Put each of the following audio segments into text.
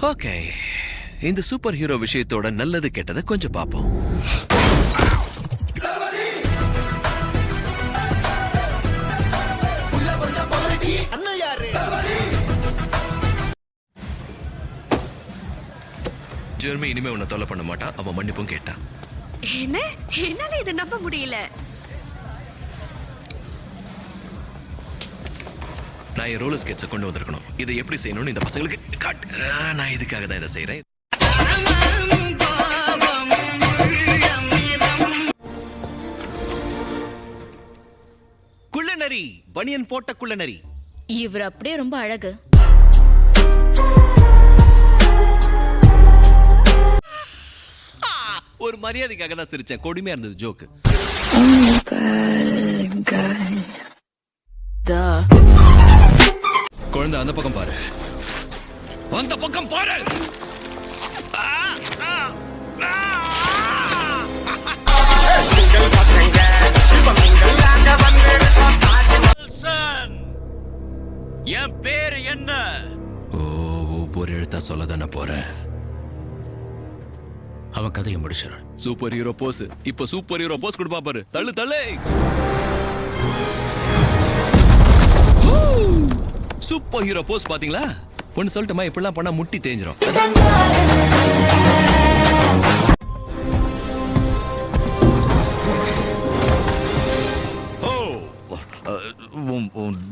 Okay, இந்த super hero விஷயத்தோட நல்லது கெட்டதை கொஞ்சம் பார்ப்போம். ஜெர்மி இனிமே உன்னை தொல்லை பண்ண மாட்டான். அவன் மன்னிப்பும் கேட்டான். என்ன? என்னால இதை நம்ப முடியல. நான் என் ரோலர் ஸ்கேட்ஸை கொண்டு வந்திருக்கணும். இதை எப்படி செய்யணும்னு இந்த பசங்களுக்கு காட்டு. நான் இதுக்காக தான் இதை செய்யறேன். குள்ளநரி, பனியன் போட்ட குள்ளநரி. இவர் அப்படியே ரொம்ப அழகு. ஒரு மரியாதைக்காக தான் சிரிச்சேன். கொடுமையா இருந்தது ஜோக்கு. குழந்தை அந்த பக்கம் பாரு, அந்த பக்கம் பாரு. என் பேரு என்ன? ஒவ்வொரு எழுத்தா சொல்ல தானே போறேன். அவன் கதையை முடிச்சான். Super hero Bose. இப்ப சூப்பர் ஹீரோ போஸ் கொடுப்பா பாரு. தள்ளு தள்ளு. சூப்பர் ஹீரோ போஸ் பாத்தீங்களா? பொண்ணு சொல்லட்டுமா, இப்படிலாம் பண்ணா முட்டி தேஞ்சிரும்.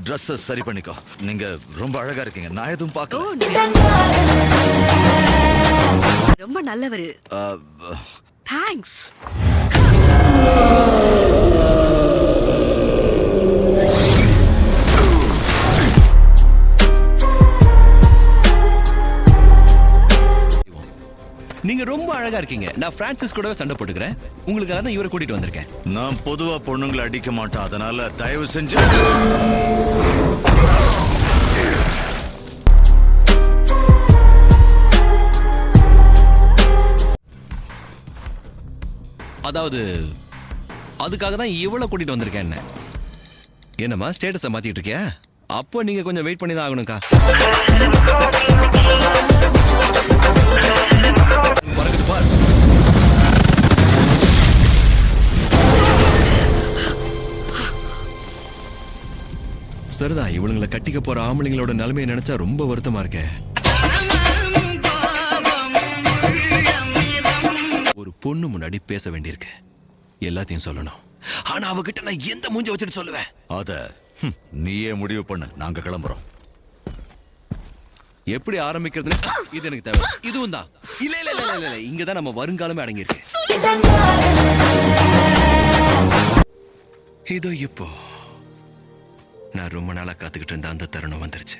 ட்ரெஸ் சரி பண்ணிக்கோ. நீங்க ரொம்ப அழகா இருக்கீங்க. நான் எதுவும் பார்க்கல. ரொம்ப நல்லவரு. தேங்க்ஸ். நீங்க ரொம்ப அழகா இருக்கீங்க. நான் பிரான்சிஸ் கூடவே சண்டை போட்டுக்கிறேன். உங்களுக்காக தான் இவரை கூட்டிட்டு வந்திருக்கேன். நான் பொதுவா பொண்ணுங்களை அடிக்க மாட்டேன். அதனால தயவு செஞ்சு அதாவது அதுக்காக தான் இவ்வளவு கூட்டிட்டு வந்திருக்கேன். என்னம்மா ஸ்டேட்டஸை மாத்திட்டு இருக்கியா? அப்போ நீங்க கொஞ்சம் வெயிட் பண்ணி தான் ஆகணும்க்கா. பறக்குது பார். சரிதான், இவளுங்களை கட்டிக்க போற ஆம்பளைங்களோட நிலைமையை நினைச்சா ரொம்ப வருத்தமா இருக்க. ஒரு பொண்ணு முன்னாடி பேச வேண்டியிருக்கு. எல்லாத்தையும் சொல்லணும். ஆனா அவகிட்ட நான் எந்த மூஞ்ச வச்சுட்டு சொல்லுவேன்? அத நீயே முடிவு பண்ணு. நாங்க கிளம்புறோம். எப்படி ஆரம்பிக்கிறது? இது எனக்கு தேவை. இதுவும் தான். இல்ல இல்ல இல்ல இல்ல, இங்கதான் நம்ம வருங்காலமே அடங்கி இருக்கு. இதோ இப்போ நான் ரொம்ப நாளா காத்துக்கிட்டு இருந்த அந்த தருணம் வந்துருச்சு.